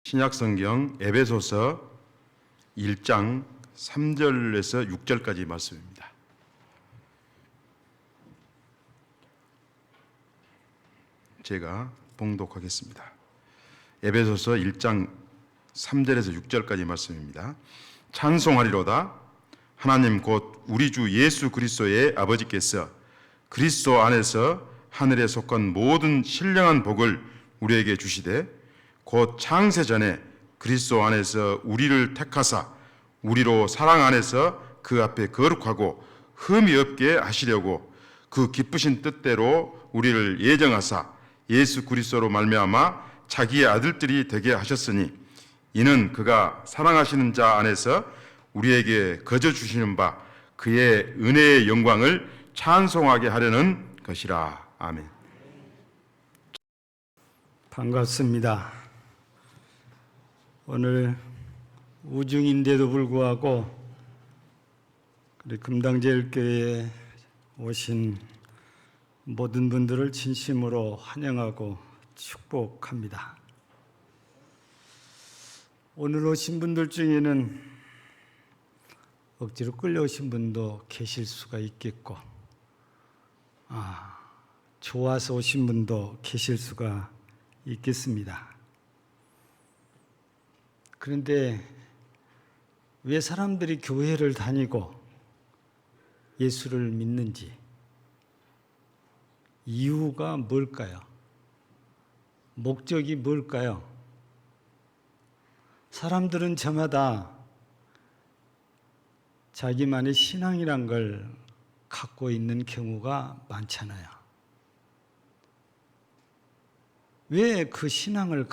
신약성경 에베소서 1장 3절에서 6절까지 말씀입니다. 제가 봉독하겠습니다. 에베소서 1장 3절에서 6절까지 말씀입니다. 찬송하리로다. 하나님 곧 우리 주 예수 그리스도의 아버지께서 그리스도 안에서 하늘에 속한 모든 신령한 복을 우리에게 주시되 곧 창세전에 그리스도 안에서 우리를 택하사 우리로 사랑 안에서 그 앞에 거룩하고 흠이 없게 하시려고 그 기쁘신 뜻대로 우리를 예정하사 예수 그리스도로 말미암아 자기의 아들들이 되게 하셨으니 이는 그가 사랑하시는 자 안에서 우리에게 거저 주시는 바 그의 은혜의 영광을 찬송하게 하려는 것이라. 아멘. 반갑습니다. 오늘 우중인데도 불구하고 우리 금당제일교회에 오신 모든 분들을 진심으로 환영하고 축복합니다. 오늘 오신 분들 중에는 억지로 끌려오신 분도 계실 수가 있겠고, 좋아서 오신 분도 계실 수가 있겠습니다. 그런데 왜 사람들이 교회를 다니고 예수를 믿는지 이유가 뭘까요? 목적이 뭘까요? 사람들은 저마다 자기만의 신앙이란 걸 갖고 있는 경우가 많잖아요. 왜 그 신앙을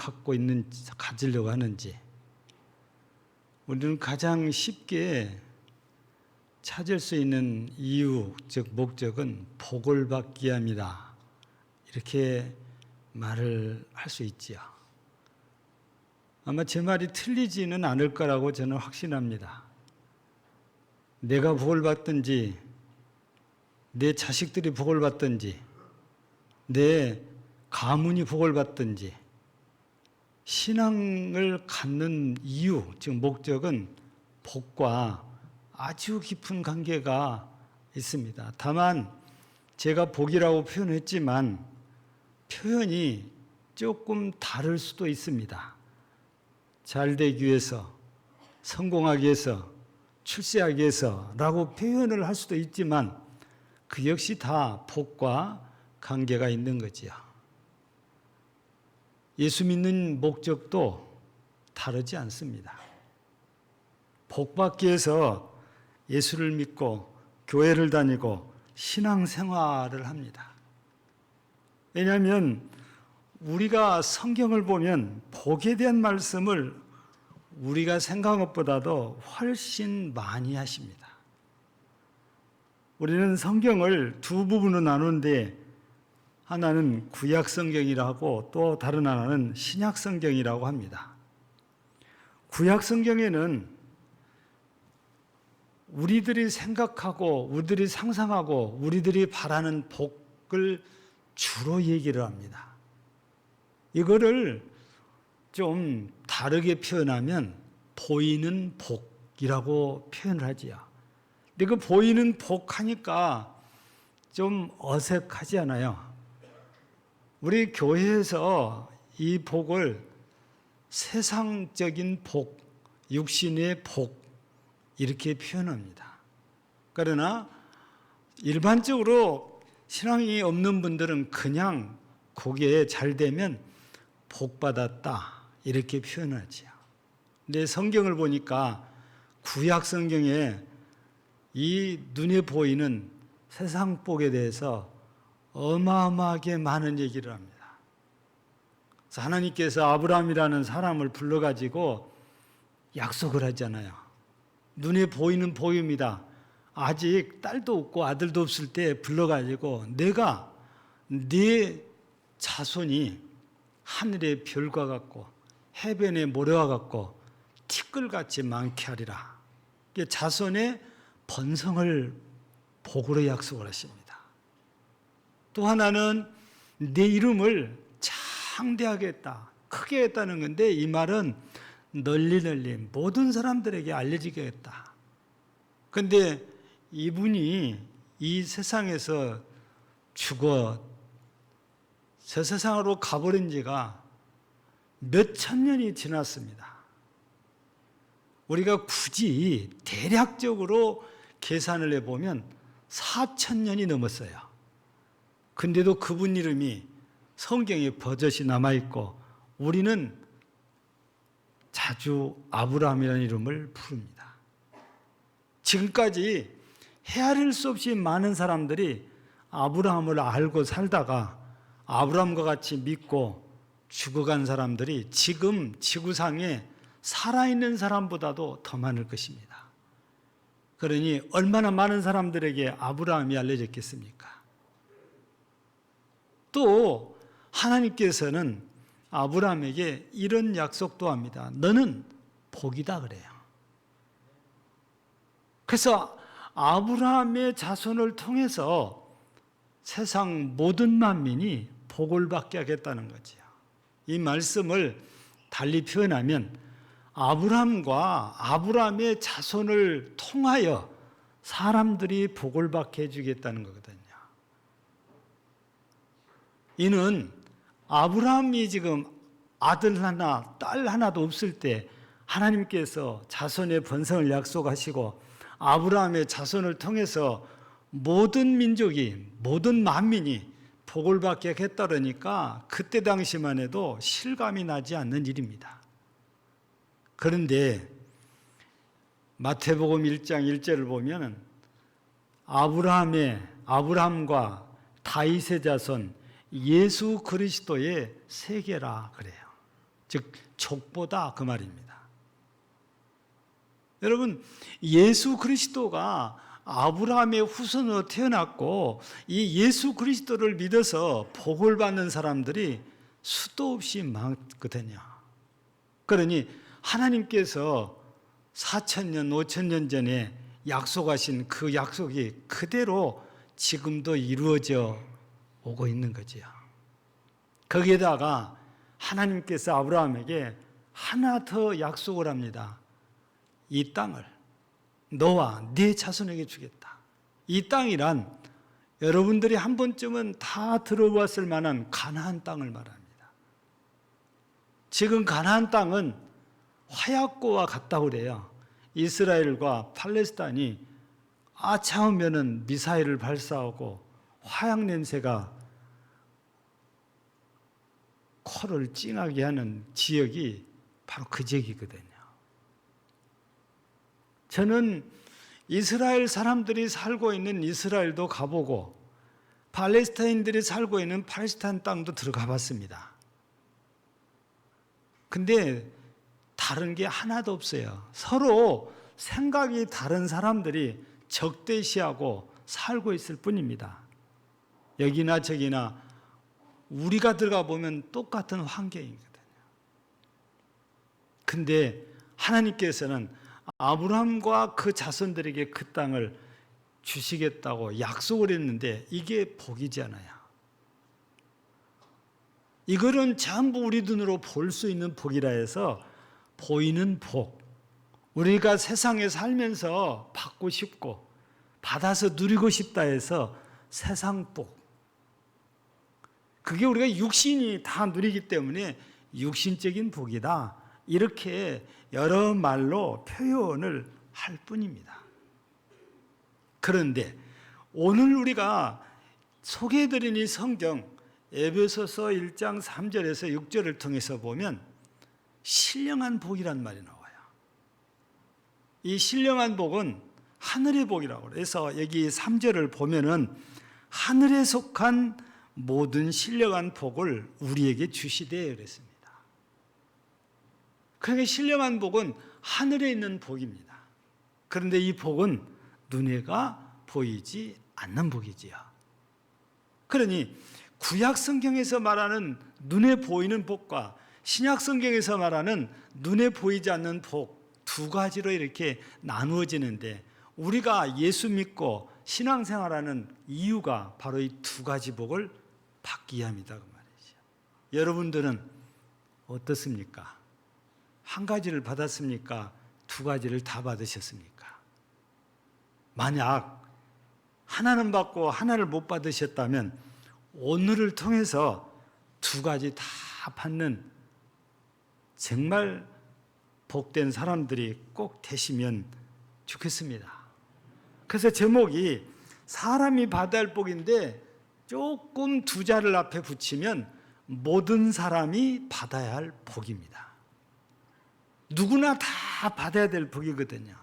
가지려고 하는지 우리는 가장 쉽게 찾을 수 있는 이유, 즉 목적은 복을 받기 위함이다. 이렇게 말을 할 수 있지요. 아마 제 말이 틀리지는 않을 거라고 저는 확신합니다. 내가 복을 받든지, 내 자식들이 복을 받든지, 내 가문이 복을 받든지, 신앙을 갖는 이유, 즉 목적은 복과 아주 깊은 관계가 있습니다. 다만 제가 복이라고 표현했지만 표현이 조금 다를 수도 있습니다. 잘 되기 위해서, 성공하기 위해서, 출세하기 위해서 라고 표현을 할 수도 있지만 그 역시 다 복과 관계가 있는 거지요. 예수 믿는 목적도 다르지 않습니다. 복 받기 위해서 예수를 믿고 교회를 다니고 신앙생활을 합니다. 왜냐하면 우리가 성경을 보면 복에 대한 말씀을 우리가 생각한 것보다도 훨씬 많이 하십니다. 우리는 성경을 두 부분으로 나누는데 하나는 구약성경이라고 또 다른 하나는 신약성경이라고 합니다. 구약성경에는 우리들이 생각하고 우리들이 상상하고 우리들이 바라는 복을 주로 얘기를 합니다. 이거를 좀 다르게 표현하면 보이는 복이라고 표현을 하지요. 근데 그 보이는 복 하니까 좀 어색하지 않아요? 우리 교회에서 이 복을 세상적인 복, 육신의 복 이렇게 표현합니다. 그러나 일반적으로 신앙이 없는 분들은 그냥 거기에 잘 되면 복 받았다 이렇게 표현하지요. 근데 성경을 보니까 구약 성경에 이 눈에 보이는 세상 복에 대해서 어마어마하게 많은 얘기를 합니다. 그래서 하나님께서 아브라함이라는 사람을 불러가지고 약속을 하잖아요. 눈에 보이는 복입니다. 아직 딸도 없고 아들도 없을 때 불러가지고 내가 네 자손이 하늘의 별과 같고 해변의 모래와 같고 티끌같이 많게 하리라. 자손의 번성을 복으로 약속을 하십니다. 또 하나는 내 이름을 창대하게 했다. 크게 했다는 건데 이 말은 널리 모든 사람들에게 알려지게 했다. 그런데 이분이 이 세상에서 죽어 저 세상으로 가버린 지가 몇 천 년이 지났습니다. 우리가 굳이 대략적으로 계산을 해보면 4,000년이 넘었어요. 근데도 그분 이름이 성경에 버젓이 남아있고 우리는 자주 아브라함이라는 이름을 부릅니다. 지금까지 헤아릴 수 없이 많은 사람들이 아브라함을 알고 살다가 아브라함과 같이 믿고 죽어간 사람들이 지금 지구상에 살아있는 사람보다도 더 많을 것입니다. 그러니 얼마나 많은 사람들에게 아브라함이 알려졌겠습니까? 또 하나님께서는 아브라함에게 이런 약속도 합니다. 너는 복이다 그래요. 그래서 아브라함의 자손을 통해서 세상 모든 만민이 복을 받게 하겠다는 거지요. 이 말씀을 달리 표현하면 아브라함과 아브라함의 자손을 통하여 사람들이 복을 받게 해주겠다는 거거든요. 이는 아브라함이 지금 아들 하나, 딸 하나도 없을 때 하나님께서 자손의 번성을 약속하시고 아브라함의 자손을 통해서 모든 민족이, 모든 만민이 복을 받게 하겠다니까 그때 당시만 해도 실감이 나지 않는 일입니다. 그런데 마태복음 1장 1절을 보면 아브라함과 다윗의 자손 예수 그리스도의 세계라 그래요. 즉 족보다 그 말입니다. 여러분, 예수 그리스도가 아브라함의 후손으로 태어났고 이 예수 그리스도를 믿어서 복을 받는 사람들이 수도 없이 많거든요. 그러니 하나님께서 4,000년, 5,000년 전에 약속하신 그 약속이 그대로 지금도 이루어져 오고 있는 거지요. 거기에다가 하나님께서 아브라함에게 하나 더 약속을 합니다. 이 땅을 너와 네 자손에게 주겠다. 이 땅이란 여러분들이 한 번쯤은 다 들어봤을 만한 가나안 땅을 말합니다. 지금 가나안 땅은 화약고와 같다고 그래요. 이스라엘과 팔레스타인이 아차하면은 미사일을 발사하고 화약 냄새가 코를 찡하게 하는 지역이 바로 그 지역이거든요. 저는 이스라엘 사람들이 살고 있는 이스라엘도 가보고 팔레스타인들이 살고 있는 팔레스타인 땅도 들어가 봤습니다. 근데 다른 게 하나도 없어요. 서로 생각이 다른 사람들이 적대시하고 살고 있을 뿐입니다. 여기나 저기나 우리가 들어가 보면 똑같은 환경이거든요. 근데 하나님께서는 아브라함과 그 자손들에게 그 땅을 주시겠다고 약속을 했는데 이게 복이지 않아요. 이거는 전부 우리 눈으로 볼 수 있는 복이라 해서 보이는 복, 우리가 세상에 살면서 받고 싶고 받아서 누리고 싶다 해서 세상 복, 그게 우리가 육신이 다 누리기 때문에 육신적인 복이다, 이렇게 여러 말로 표현을 할 뿐입니다. 그런데 오늘 우리가 소개해드린 이 성경 에베소서 1장 3절에서 6절을 통해서 보면 신령한 복이란 말이 나와요. 이 신령한 복은 하늘의 복이라고 그래서 여기 3절을 보면은 하늘에 속한 모든 신령한 복을 우리에게 주시되 그랬습니다. 그러니까 신령한 복은 하늘에 있는 복입니다. 그런데 이 복은 눈에가 보이지 않는 복이지요. 그러니 구약 성경에서 말하는 눈에 보이는 복과 신약 성경에서 말하는 눈에 보이지 않는 복 두 가지로 이렇게 나누어지는데 우리가 예수 믿고 신앙생활하는 이유가 바로 이 두 가지 복을 받기 위함이다 그 말이죠. 여러분들은 어떻습니까? 한 가지를 받았습니까? 두 가지를 다 받으셨습니까? 만약 하나는 받고 하나를 못 받으셨다면 오늘을 통해서 두 가지 다 받는 정말 복된 사람들이 꼭 되시면 좋겠습니다. 그래서 제목이 사람이 받아야 할 복인데 조금 두 자를 앞에 붙이면 모든 사람이 받아야 할 복입니다. 누구나 다 받아야 될 복이거든요.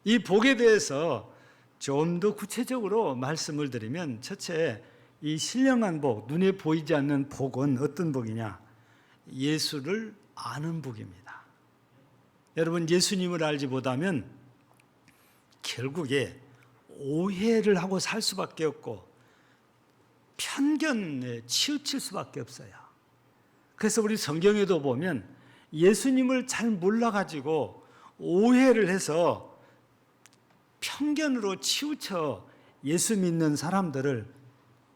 이 복에 대해서 좀 더 구체적으로 말씀을 드리면 첫째, 이 신령한 복, 눈에 보이지 않는 복은 어떤 복이냐? 예수를 아는 복입니다. 여러분, 예수님을 알지 못하면 결국에 오해를 하고 살 수밖에 없고 편견에 치우칠 수밖에 없어요. 그래서 우리 성경에도 보면 예수님을 잘 몰라가지고 오해를 해서 편견으로 치우쳐 예수 믿는 사람들을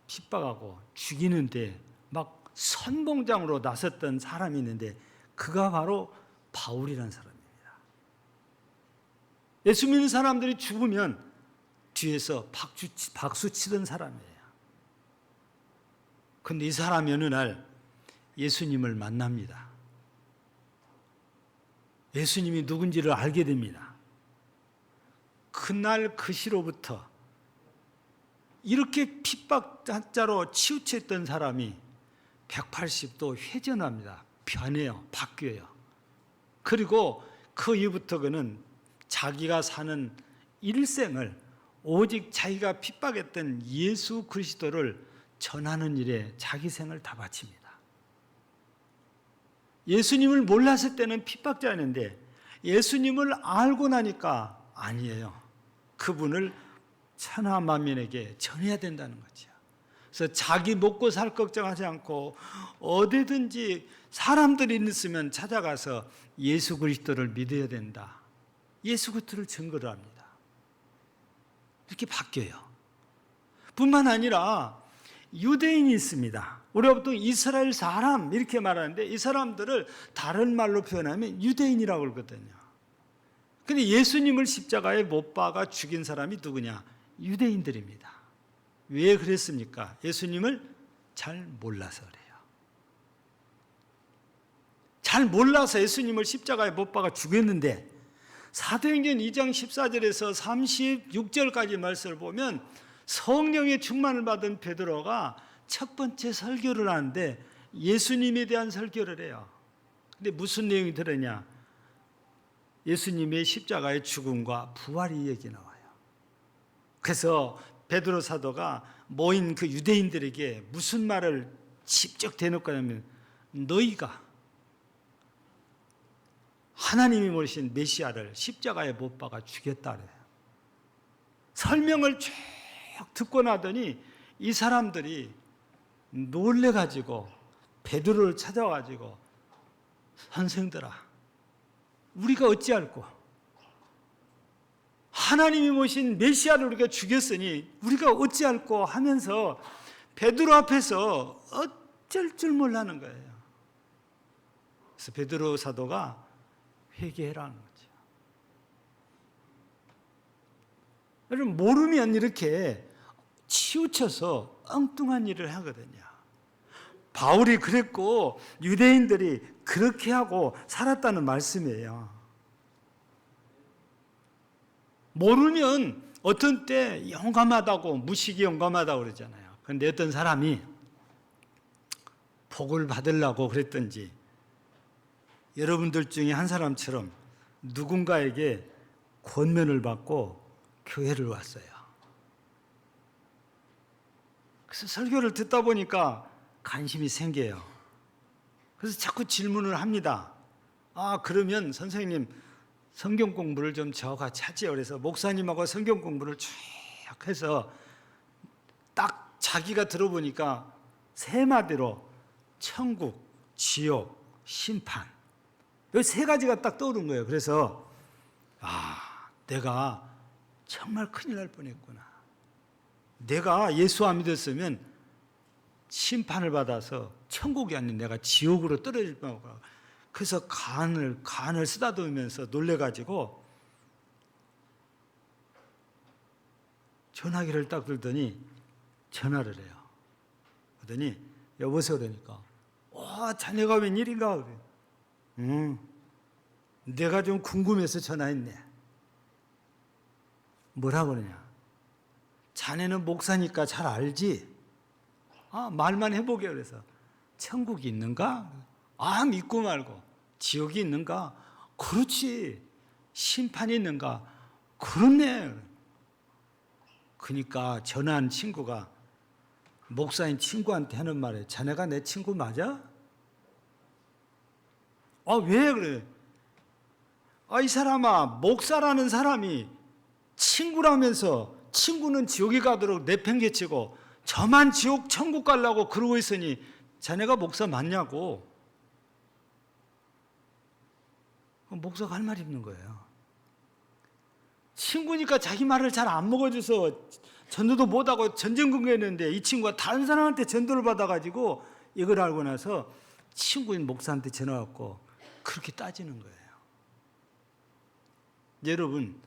핍박하고 죽이는데 막 선봉장으로 나섰던 사람이 있는데 그가 바로 바울이라는 사람입니다. 예수 믿는 사람들이 죽으면 뒤에서 박수 치던 사람이에요. 그런데 이 사람이 어느 날 예수님을 만납니다. 예수님이 누군지를 알게 됩니다. 그날 그 시로부터 이렇게 핍박자로 치우쳤던 사람이 180도 회전합니다. 변해요. 바뀌어요. 그리고 그 이후부터 그는 자기가 사는 일생을 오직 자기가 핍박했던 예수 그리스도를 전하는 일에 자기 생을 다 바칩니다. 예수님을 몰랐을 때는 핍박자였는데 예수님을 알고 나니까 아니에요. 그분을 천하 만민에게 전해야 된다는 거죠. 그래서 자기 먹고 살 걱정하지 않고 어디든지 사람들이 있으면 찾아가서 예수 그리스도를 믿어야 된다. 예수 그리스도를 증거를 합니다. 이렇게 바뀌어요. 뿐만 아니라 유대인이 있습니다. 우리가 보통 이스라엘 사람 이렇게 말하는데 이 사람들을 다른 말로 표현하면 유대인이라고 그러거든요. 근데 예수님을 십자가에 못 박아 죽인 사람이 누구냐? 유대인들입니다. 왜 그랬습니까? 예수님을 잘 몰라서 그래요. 잘 몰라서 예수님을 십자가에 못 박아 죽였는데 사도행전 2장 14절에서 36절까지 말씀을 보면 성령의 충만을 받은 베드로가 첫 번째 설교를 하는데 예수님에 대한 설교를 해요. 근데 무슨 내용이 들었냐? 예수님의 십자가의 죽음과 부활이 얘기 나와요. 그래서 베드로 사도가 모인 그 유대인들에게 무슨 말을 직접 대놓고 하냐면 너희가 하나님이 모신 메시아를 십자가에 못 박아 죽였다 그래요. 설명을 쭉 듣고 나더니 이 사람들이 놀래가지고 베드로를 찾아와가지고 선생들아 우리가 어찌할꼬 하나님이 모신 메시아를 우리가 죽였으니 우리가 어찌할꼬 하면서 베드로 앞에서 어쩔 줄 몰라는 거예요. 그래서 베드로 사도가 회개해라는 거죠. 여러분 모르면 이렇게 치우쳐서 엉뚱한 일을 하거든요. 바울이 그랬고 유대인들이 그렇게 하고 살았다는 말씀이에요. 모르면 어떤 때 용감하다고 무식이 용감하다고 그러잖아요. 그런데 어떤 사람이 복을 받으려고 그랬던지 여러분들 중에 한 사람처럼 누군가에게 권면을 받고 교회를 왔어요. 그래서 설교를 듣다 보니까 관심이 생겨요. 그래서 자꾸 질문을 합니다. 그러면 선생님 성경 공부를 좀 저같이 하지요. 그래서 목사님하고 성경 공부를 쭉 해서 딱 자기가 들어보니까 세 마디로 천국, 지옥, 심판 이 세 가지가 딱 떠오른 거예요. 그래서 내가 정말 큰일 날 뻔했구나. 내가 예수 안 믿었으면 심판을 받아서 천국이 아닌 내가 지옥으로 떨어질 뻔하고, 그래서 간을 쓰다듬으면서 놀래가지고 전화기를 딱 들더니 전화를 해요. 그러더니 여보세요 그러니까 자네가 웬일인가 그래. 내가 좀 궁금해서 전화했네. 뭐라 그러냐. 자네는 목사니까 잘 알지? 말만 해보게. 그래서 천국이 있는가? 믿고 말고. 지옥이 있는가? 그렇지. 심판이 있는가? 그렇네. 그러니까 전화한 친구가 목사인 친구한테 하는 말에 자네가 내 친구 맞아? 왜 그래? 이 사람아, 목사라는 사람이 친구라면서 친구는 지옥에 가도록 내팽개치고 저만 지옥 천국 가려고 그러고 있으니 자네가 목사 맞냐고. 목사가 할 말이 없는 거예요. 친구니까 자기 말을 잘 안 먹어줘서 전도도 못하고 전전긍긍했는데 이 친구가 다른 사람한테 전도를 받아가지고 이걸 알고 나서 친구인 목사한테 전화 왔고 그렇게 따지는 거예요. 여러분,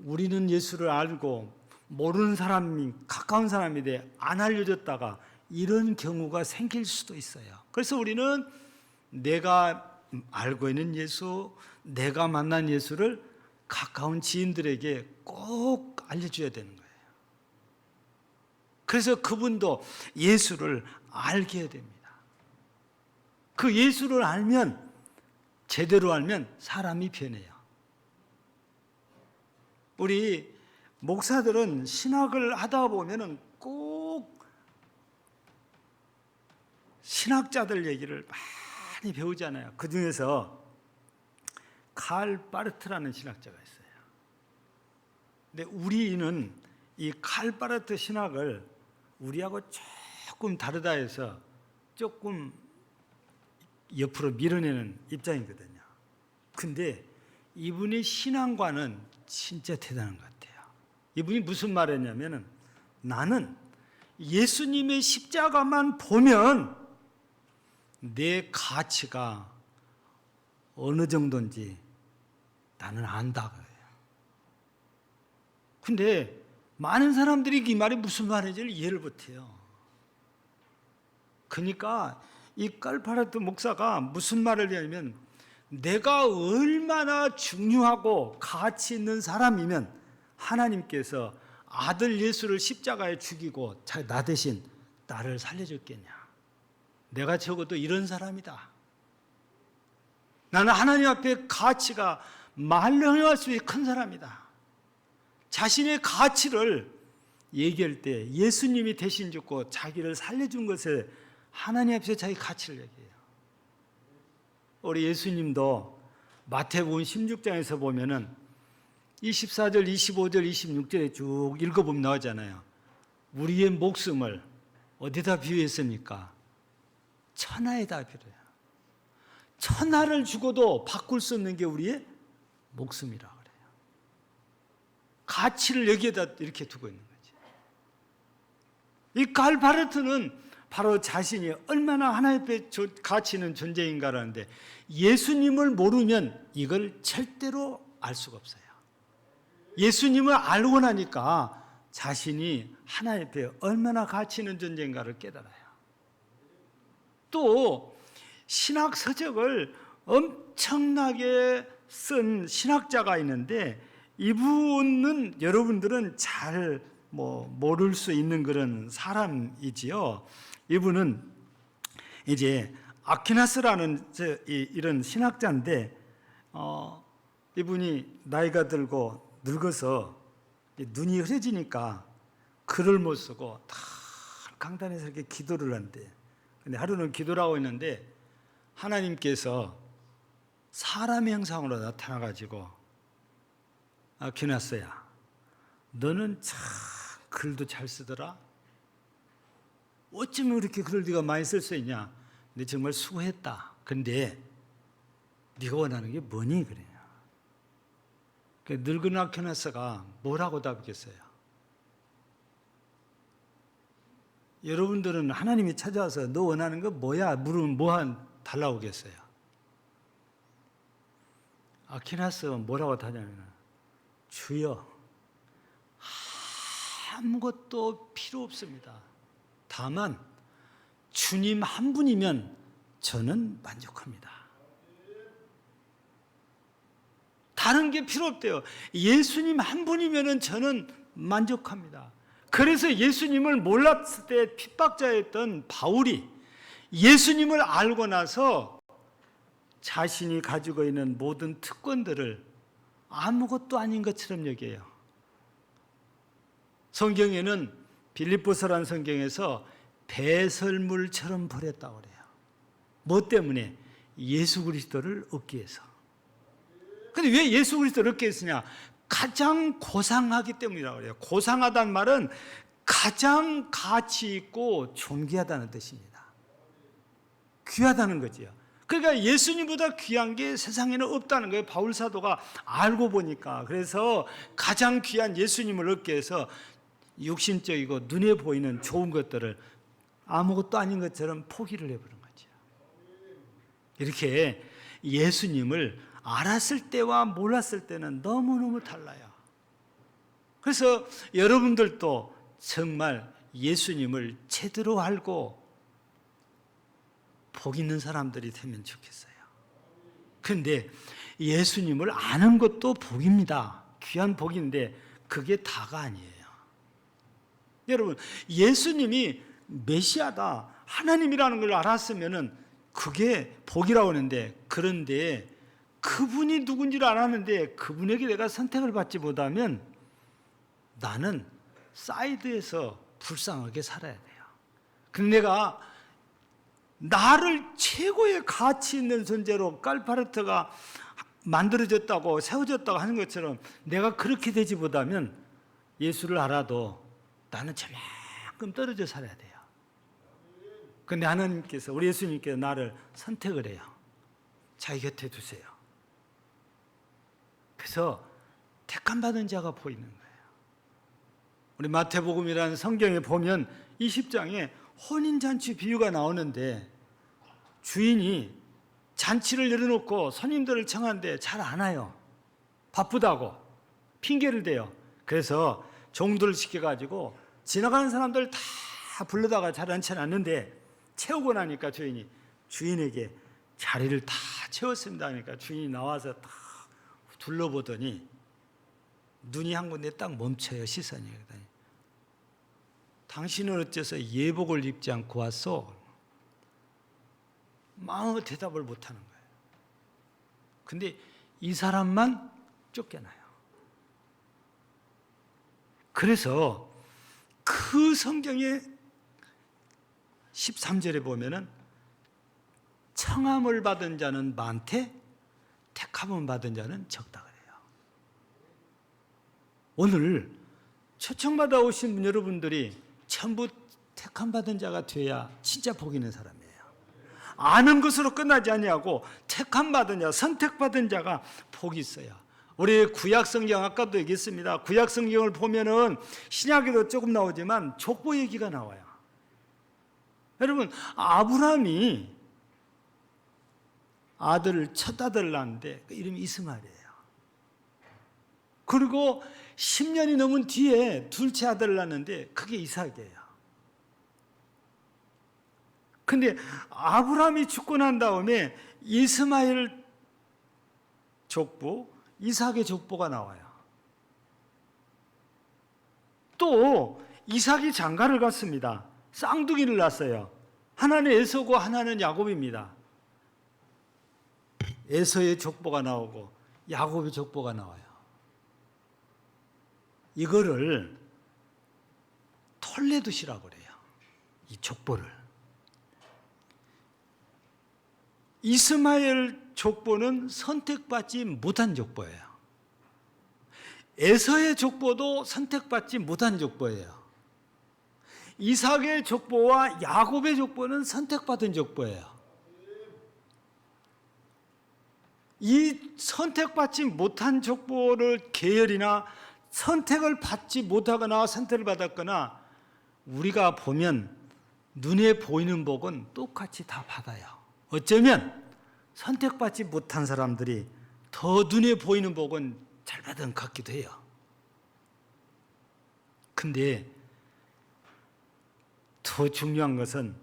우리는 예수를 알고 모르는 사람이 가까운 사람이 돼 안 알려줬다가 이런 경우가 생길 수도 있어요. 그래서 우리는 내가 알고 있는 예수, 내가 만난 예수를 가까운 지인들에게 꼭 알려줘야 되는 거예요. 그래서 그분도 예수를 알게 해야 됩니다. 그 예수를 알면, 제대로 알면 사람이 변해요. 우리 목사들은 신학을 하다 보면은 꼭 신학자들 얘기를 많이 배우잖아요. 그 중에서 칼 바르트라는 신학자가 있어요. 근데 우리는 이 칼 바르트 신학을 우리하고 조금 다르다 해서 조금 옆으로 밀어내는 입장이거든요. 근데 이분의 신앙관은 진짜 대단한 것 같아요. 이분이 무슨 말 했냐면은 나는 예수님의 십자가만 보면 내 가치가 어느 정도인지 나는 안다 그래요. 근데 많은 사람들이 이 말이 무슨 말인지를 이해를 못해요. 그러니까 이 칼바르트 목사가 무슨 말을 하냐면 내가 얼마나 중요하고 가치 있는 사람이면 하나님께서 아들 예수를 십자가에 죽이고 나 대신 나를 살려줬겠냐. 내가 적어도 이런 사람이다. 나는 하나님 앞에 가치가 말로 행할 수 있는 큰 사람이다. 자신의 가치를 얘기할 때 예수님이 대신 죽고 자기를 살려준 것에 하나님 앞에서 자기 가치를 얘기해요. 우리 예수님도 마태복음 16장에서 보면은 24절, 25절, 26절에 쭉 읽어보면 나오잖아요. 우리의 목숨을 어디다 비유했습니까? 천하에다 비유해요. 천하를 죽어도 바꿀 수 없는 게 우리의 목숨이라 그래요. 가치를 여기에다 이렇게 두고 있는 거지. 이 칼바르트는 바로 자신이 얼마나 하나님 앞에 가치 있는 존재인가라는데 예수님을 모르면 이걸 절대로 알 수가 없어요. 예수님을 알고 나니까 자신이 하나님 앞에 얼마나 가치 있는 존재인가를 깨달아요. 또 신학 서적을 엄청나게 쓴 신학자가 있는데 이분은 여러분들은 잘 모를 수 있는 그런 사람이지요. 이분은 이제 아퀴나스라는 이런 신학자인데 이분이 나이가 들고 늙어서 눈이 흐려지니까 글을 못 쓰고 다 강단에서 이렇게 기도를 한대. 근데 하루는 기도를 하고 있는데 하나님께서 사람의 형상으로 나타나가지고 아퀴나스야, 너는 참 글도 잘 쓰더라. 어쩌면 그렇게 글을 네가 많이 쓸 수 있냐? 근데 정말 수고했다. 근데 네가 원하는 게 뭐니? 그래요. 늙은 아퀴나스가 뭐라고 답했겠어요? 여러분들은 하나님이 찾아와서 너 원하는 거 뭐야? 물으면 뭐 달라고 하겠어요? 아퀴나스 뭐라고 하냐면 주여 아무것도 필요 없습니다. 다만 주님 한 분이면 저는 만족합니다. 다른 게 필요 없대요. 예수님 한 분이면 저는 만족합니다. 그래서 예수님을 몰랐을 때 핍박자였던 바울이 예수님을 알고 나서 자신이 가지고 있는 모든 특권들을 아무것도 아닌 것처럼 여겨요. 성경에는 빌립보서라는 성경에서 배설물처럼 버렸다고 그래요. 뭐 때문에? 예수 그리스도를 얻기 위해서. 근데 왜 예수 그리스도를 얻기 위해서냐? 가장 고상하기 때문이라고 그래요. 고상하다는 말은 가장 가치 있고 존귀하다는 뜻입니다. 귀하다는 거지요. 그러니까 예수님보다 귀한 게 세상에는 없다는 거예요. 바울 사도가 알고 보니까. 그래서 가장 귀한 예수님을 얻기 위해서 육신적이고 눈에 보이는 좋은 것들을 아무것도 아닌 것처럼 포기를 해버린 거죠. 이렇게 예수님을 알았을 때와 몰랐을 때는 너무너무 달라요. 그래서 여러분들도 정말 예수님을 제대로 알고 복 있는 사람들이 되면 좋겠어요. 그런데 예수님을 아는 것도 복입니다. 귀한 복인데 그게 다가 아니에요. 여러분, 예수님이 메시아다, 하나님이라는 걸 알았으면 그게 복이라고 하는데, 그런데 그분이 누군지를 알았는데 그분에게 내가 선택을 받지 못하면 나는 사이드에서 불쌍하게 살아야 돼요. 근데 내가 나를 최고의 가치 있는 존재로 깔파르트가 만들어졌다고 세워졌다고 하는 것처럼 내가 그렇게 되지 못하면 예수를 알아도 나는 저만큼 떨어져 살아야 돼요. 근데 하나님께서, 우리 예수님께서 나를 선택을 해요. 자기 곁에 두세요. 그래서 택함받은 자가 보이는 거예요. 우리 마태복음이라는 성경에 보면 20장에 혼인잔치 비유가 나오는데 주인이 잔치를 열어놓고 손님들을 청하는데 잘 안 와요. 바쁘다고 핑계를 대요. 그래서 종들을 시켜가지고 지나가는 사람들 다 불러다가 잘 앉혀놨는데 채우고 나니까 주인에게 자리를 다 채웠습니다 하니까 주인이 나와서 딱 둘러보더니 눈이 한 군데 딱 멈춰요. 시선이. 당신은 어째서 예복을 입지 않고 왔소? 아무 대답을 못하는 거예요. 근데 이 사람만 쫓겨나요. 그래서 그 성경의 13절에 보면은 청함을 받은 자는 많되 택함을 받은 자는 적다 그래요. 오늘 초청받아 오신 분 여러분들이 전부 택함 받은 자가 돼야 진짜 복 있는 사람이에요. 아는 것으로 끝나지 아니하고 택함 받은 자, 선택받은 자가 복이 있어요. 우리 구약 성경 아까도 얘기했습니다. 구약 성경을 보면은 신약에도 조금 나오지만 족보 얘기가 나와요. 여러분, 아브라함이 첫 아들을 낳았는데 그 이름이 이스마엘이에요. 그리고 10년이 넘은 뒤에 둘째 아들을 낳았는데 그게 이삭이에요. 근데 아브라함이 죽고 난 다음에 이스마엘 족보, 이삭의 족보가 나와요. 또 이삭이 장가를 갔습니다. 쌍둥이를 낳았어요. 하나는 에서고 하나는 야곱입니다. 에서의 족보가 나오고 야곱의 족보가 나와요. 이거를 톨레두시라고 그래요. 이 족보를. 이스마엘 족보는 선택받지 못한 족보예요. 에서의 족보도 선택받지 못한 족보예요. 이삭의 족보와 야곱의 족보는 선택받은 족보예요. 이 선택받지 못한 족보를 계열이나 선택을 받지 못하거나 선택을 받았거나 우리가 보면 눈에 보이는 복은 똑같이 다 받아요. 어쩌면 선택받지 못한 사람들이 더 눈에 보이는 복은 잘 받은 것 같기도 해요. 근데 더 중요한 것은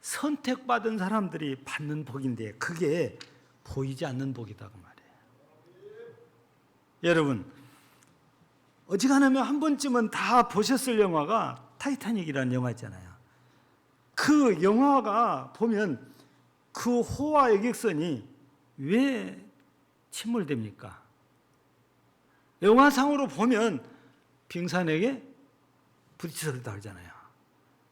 선택받은 사람들이 받는 복인데 그게 보이지 않는 복이다 그 말이에요. 여러분, 어지간하면 한 번쯤은 다 보셨을 영화가 타이타닉이라는 영화 있잖아요. 그 영화가 보면 그 호화 여객선이 왜 침몰됩니까? 영화상으로 보면 빙산에게 부딪혔다고 하잖아요.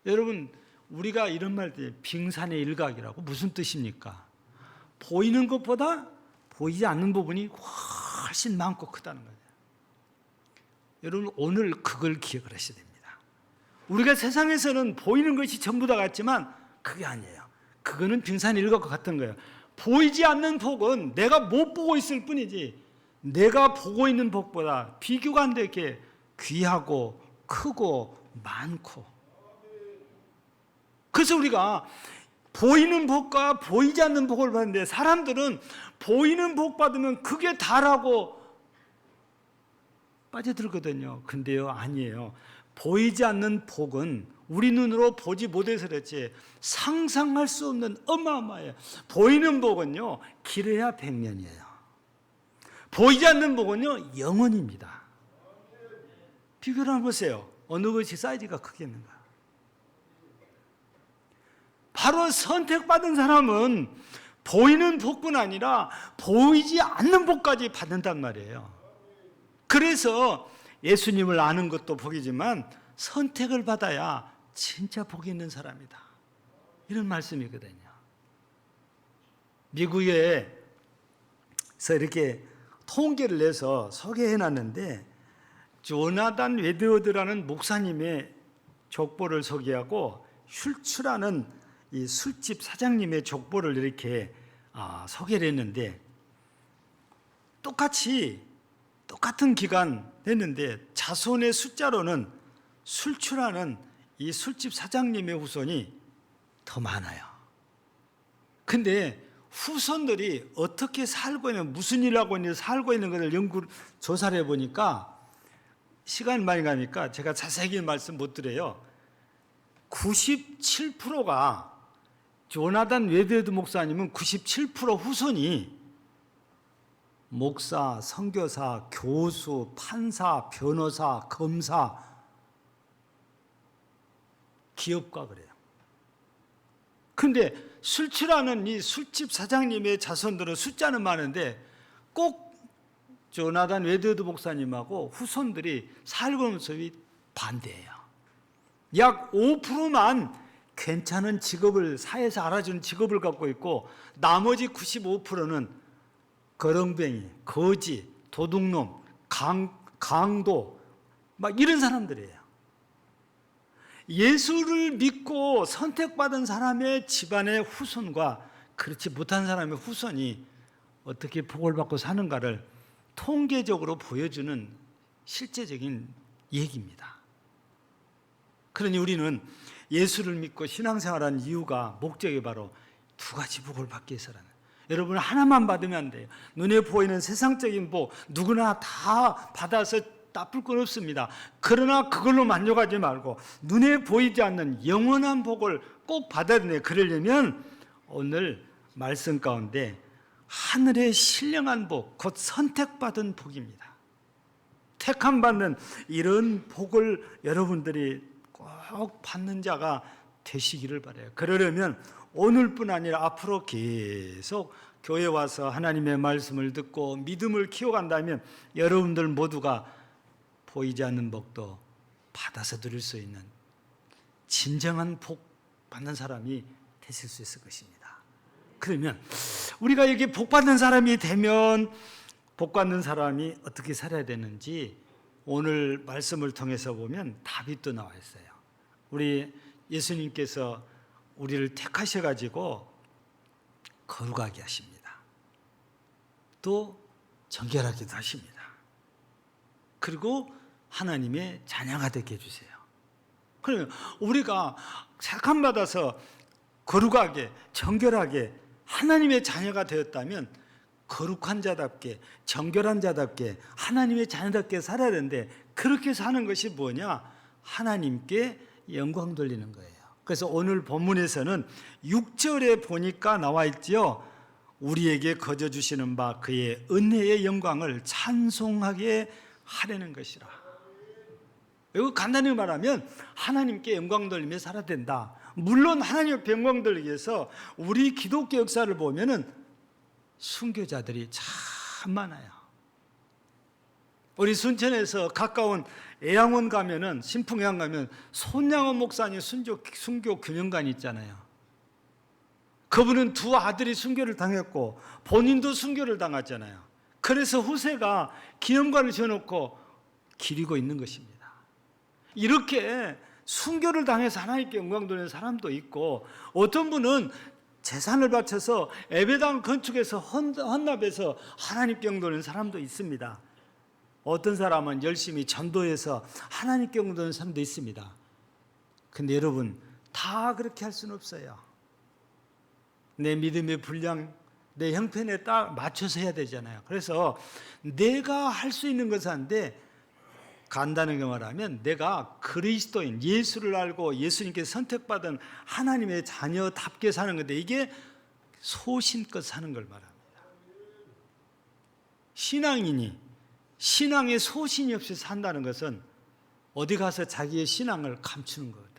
여러분, 우리가 이런 말 때 빙산의 일각이라고 무슨 뜻입니까? 보이는 것보다 보이지 않는 부분이 훨씬 많고 크다는 거예요. 여러분, 오늘 그걸 기억을 하셔야 됩니다. 우리가 세상에서는 보이는 것이 전부 다 같지만 그게 아니에요. 그거는 빙산의 일각과 같은 거예요. 보이지 않는 복은 내가 못 보고 있을 뿐이지 내가 보고 있는 복보다 비교가 안 되게 귀하고 크고 많고. 그래서 우리가 보이는 복과 보이지 않는 복을 받는데 사람들은 보이는 복 받으면 그게 다라고 빠져들거든요. 근데요, 아니에요. 보이지 않는 복은 우리 눈으로 보지 못해서 그렇지 상상할 수 없는 어마어마해요. 보이는 복은요, 길어야 100년이에요. 보이지 않는 복은요, 영원입니다. 비교를 한번 보세요. 어느 것이 사이즈가 크겠는가? 바로 선택받은 사람은 보이는 복뿐 아니라 보이지 않는 복까지 받는단 말이에요. 그래서 예수님을 아는 것도 복이지만 선택을 받아야 진짜 복이 있는 사람이다. 이런 말씀이거든요. 미국에서 이렇게 통계를 내서 소개해 놨는데 조나단 웨드워드라는 목사님의 족보를 소개하고 슐츠라는 이 술집 사장님의 족보를 이렇게 소개를 했는데 똑같은 기간 됐는데 자손의 숫자로는 술추라는 이 술집 사장님의 후손이 더 많아요. 근데 후손들이 어떻게 살고 있는, 무슨 일을 하고 있는지 살고 있는 것을 조사를 해보니까 시간이 많이 가니까 제가 자세히 말씀 못 드려요. 97%가 조나단 웨드워드 목사님은 97% 후손이 목사, 선교사, 교수, 판사, 변호사, 검사, 기업가 그래요. 근데 술취라는 이 술집 사장님의 자손들은 숫자는 많은데 꼭 조나단 웨드워드 목사님하고 후손들이 살고 있는 모습이 반대예요. 약 5%만 괜찮은 직업을, 사회에서 알아주는 직업을 갖고 있고 나머지 95%는 거렁뱅이, 거지, 도둑놈, 강도 막 이런 사람들이에요. 예수를 믿고 선택받은 사람의 집안의 후손과 그렇지 못한 사람의 후손이 어떻게 복을 받고 사는가를 통계적으로 보여주는 실제적인 얘기입니다. 그러니 우리는 예수를 믿고 신앙생활하는 이유가, 목적이 바로 두 가지 복을 받기 위해서라는. 여러분, 하나만 받으면 안 돼요. 눈에 보이는 세상적인 복 누구나 다 받아서 나쁠 건 없습니다. 그러나 그걸로 만족하지 말고 눈에 보이지 않는 영원한 복을 꼭 받아야 돼요. 그러려면 오늘 말씀 가운데 하늘의 신령한 복, 곧 선택받은 복입니다. 택함 받는 이런 복을 여러분들이 꼭 받는 자가 되시기를 바라요. 그러려면 오늘뿐 아니라 앞으로 계속 교회 와서 하나님의 말씀을 듣고 믿음을 키워간다면 여러분들 모두가 보이지 않는 복도 받아서 누릴 수 있는 진정한 복 받는 사람이 되실 수 있을 것입니다. 그러면 우리가 이렇게 복 받는 사람이 되면 복 받는 사람이 어떻게 살아야 되는지 오늘 말씀을 통해서 보면 답이 또 나와 있어요. 우리 예수님께서 우리를 택하셔가지고 거룩하게 하십니다. 또 정결하기도 하십니다. 그리고 하나님의 자녀가 되게 해주세요. 그러면 우리가 착함 받아서 거룩하게 정결하게 하나님의 자녀가 되었다면 거룩한 자답게 정결한 자답게 하나님의 자녀답게 살아야 되는데 그렇게 사는 것이 뭐냐? 하나님께 영광 돌리는 거예요. 그래서 오늘 본문에서는 6절에 보니까 나와 있지요. 우리에게 거저 주시는 바 그의 은혜의 영광을 찬송하게 하려는 것이라. 이거 간단히 말하면 하나님께 영광 돌리며 살아야 된다. 물론 하나님 앞에 영광 돌리기 위해서 우리 기독교 역사를 보면은 순교자들이 참 많아요. 우리 순천에서 가까운 애양원 가면은 신풍회항 가면 손양원 목사님 순교 균형관 있잖아요. 그분은 두 아들이 순교를 당했고 본인도 순교를 당했잖아요. 그래서 후세가 기념관을 지어놓고 기리고 있는 것입니다. 이렇게 순교를 당해서 하나님께 영광 돌리는 사람도 있고 어떤 분은 재산을 바쳐서 예배당 건축해서 헌납해서 하나님께 영광 돌리는 사람도 있습니다. 어떤 사람은 열심히 전도해서 하나님께 영광 돌리는 사람도 있습니다. 근데 여러분 다 그렇게 할 수는 없어요. 내 믿음의 분량, 내 형편에 딱 맞춰서 해야 되잖아요. 그래서 내가 할 수 있는 것은 한데 간단하게 말하면 내가 그리스도인 예수를 알고 예수님께 선택받은 하나님의 자녀답게 사는 건데 이게 소신껏 사는 걸 말합니다. 신앙인이 신앙에 소신이 없이 산다는 것은 어디 가서 자기의 신앙을 감추는 거거든요.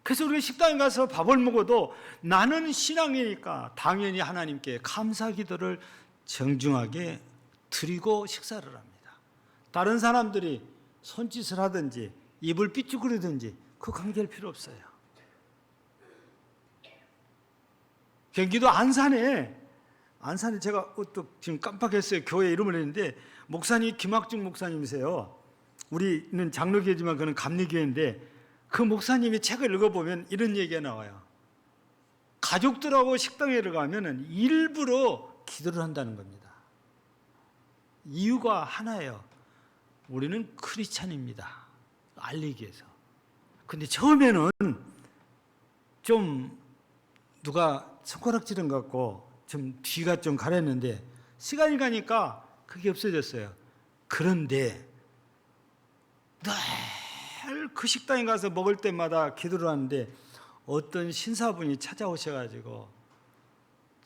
그래서 우리가 식당에 가서 밥을 먹어도 나는 신앙이니까 당연히 하나님께 감사 기도를 정중하게 드리고 식사를 합니다. 다른 사람들이 손짓을 하든지 입을 삐죽거리든지 그 관계할 필요 없어요. 경기도 안산에 제가 또 지금 깜빡했어요. 교회 이름을 했는데 목사님 김학중 목사님이세요. 우리는 장로교회지만 그는 감리교회인데 그 목사님이 책을 읽어보면 이런 얘기가 나와요. 가족들하고 식당에 들어가면 일부러 기도를 한다는 겁니다. 이유가 하나예요. 우리는 크리스찬입니다. 알리기 위해서. 근데 처음에는 좀 누가 손가락질은 것 같고 좀 뒤가 좀 가렸는데 시간이 가니까 그게 없어졌어요. 그런데 늘 그 식당에 가서 먹을 때마다 기도를 하는데 어떤 신사분이 찾아오셔가지고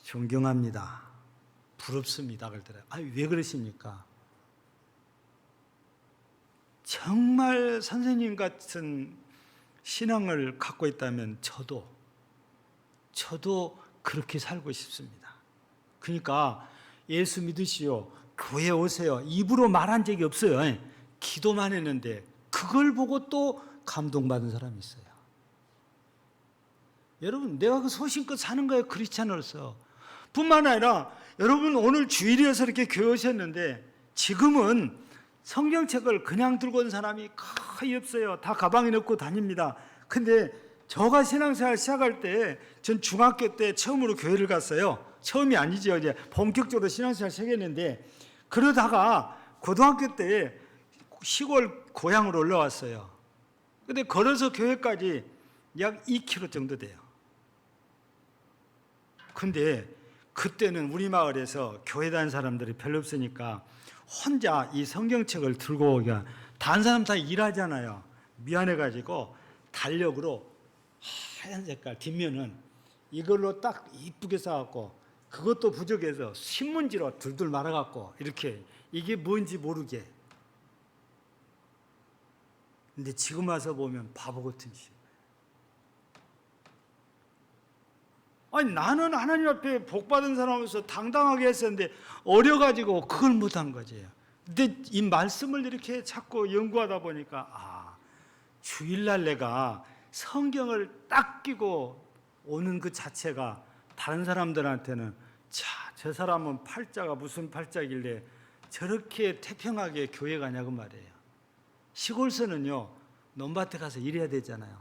존경합니다. 부럽습니다. 그러더라고요. 아니, 왜 그러십니까? 정말 선생님 같은 신앙을 갖고 있다면 저도 그렇게 살고 싶습니다. 그러니까 예수 믿으시오, 교회 오세요. 입으로 말한 적이 없어요. 기도만 했는데 그걸 보고 또 감동받은 사람이 있어요. 여러분, 내가 그 소신껏 사는 거예요. 크리스찬으로서. 뿐만 아니라 여러분 오늘 주일이어서 이렇게 교회 오셨는데 지금은 성경책을 그냥 들고 온 사람이 거의 없어요. 다 가방에 넣고 다닙니다. 근데 저가 신앙생활 시작할 때 전 중학교 때 처음으로 교회를 갔어요. 처음이 아니죠. 이제 본격적으로 신앙생활 시작했는데 그러다가 고등학교 때 시골 고향으로 올라왔어요. 근데 걸어서 교회까지 약 2km 정도 돼요. 근데 그때는 우리 마을에서 교회 다니는 사람들이 별로 없으니까 혼자 이 성경책을 들고 오기가 다른 사람 다 일하잖아요. 미안해가지고 달력으로 하얀 색깔 뒷면은 이걸로 딱 이쁘게 써갖고 그것도 부족해서 신문지로 둘둘 말아갖고 이렇게 이게 뭔지 모르게. 근데 지금 와서 보면 바보 같은 짓. 아니 나는 하나님 앞에 복받은 사람으로서 당당하게 했었는데 어려가지고 그걸 못한 거지. 근데 이 말씀을 이렇게 자꾸 연구하다 보니까 주일날 내가 성경을 딱 끼고 오는 그 자체가 다른 사람들한테는 저 사람은 팔자가 무슨 팔자길래 저렇게 태평하게 교회 가냐고 말이에요. 시골서는요 논밭에 가서 일해야 되잖아요.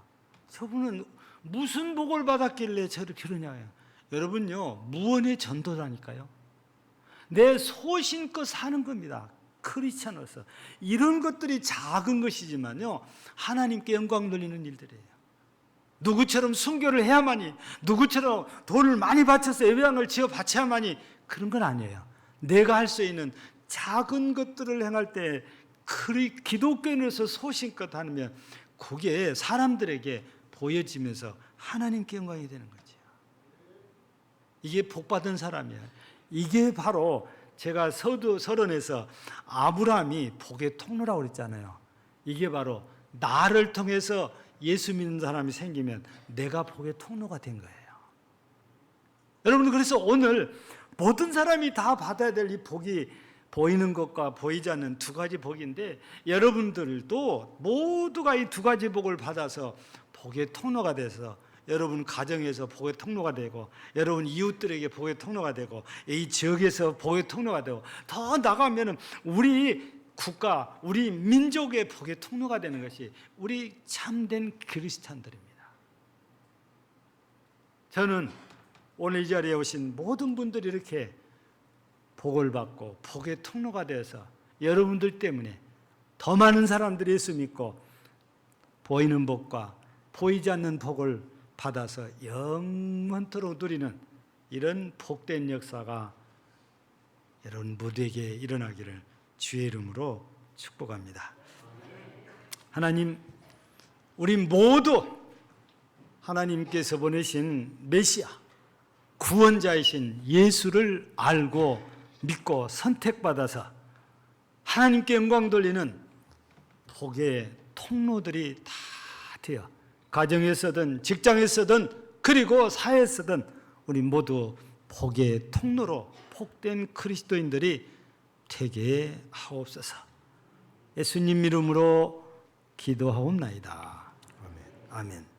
저분은 무슨 복을 받았길래 저렇게 그러냐요. 여러분요 무언의 전도라니까요. 내 소신껏 사는 겁니다. 크리스찬으로서 이런 것들이 작은 것이지만요, 하나님께 영광 돌리는 일들이에요. 누구처럼 순교를 해야만이, 누구처럼 돈을 많이 바쳐서 예배당을 지어 바쳐야만이, 그런 건 아니에요. 내가 할 수 있는 작은 것들을 행할 때 기독교인으로서 소신껏 하면 그게 사람들에게 보여지면서 하나님께 영광이 되는 거죠. 이게 복받은 사람이에요. 이게 바로 제가 서론에서 아브라함이 복의 통로라고 그랬잖아요. 이게 바로 나를 통해서 예수 믿는 사람이 생기면 내가 복의 통로가 된 거예요. 여러분, 그래서 오늘 모든 사람이 다 받아야 될 이 복이 보이는 것과 보이지 않는 두 가지 복인데, 여러분들도 모두가 이 두 가지 복을 받아서 복의 통로가 돼서 여러분 가정에서 복의 통로가 되고, 여러분 이웃들에게 복의 통로가 되고, 이 지역에서 복의 통로가 되고, 더 나가면은 우리 국가, 우리 민족의 복의 통로가 되는 것이 우리 참된 그리스도인들입니다. 저는 오늘 이 자리에 오신 모든 분들이 이렇게 복을 받고 복의 통로가 되어서 여러분들 때문에 더 많은 사람들이 예수 믿고 보이는 복과 보이지 않는 복을 받아서 영원토록 누리는 이런 복된 역사가 여러분 모두에게 일어나기를 주의 이름으로 축복합니다. 하나님, 우리 모두 하나님께서 보내신 메시아, 구원자이신 예수를 알고 믿고 선택받아서 하나님께 영광 돌리는 복의 통로들이 다 되어 가정에서든 직장에서든 그리고 사회에서든 우리 모두 복의 통로로 복된 그리스도인들이 되게 하옵소서. 예수님 이름으로 기도하옵나이다. 아멘.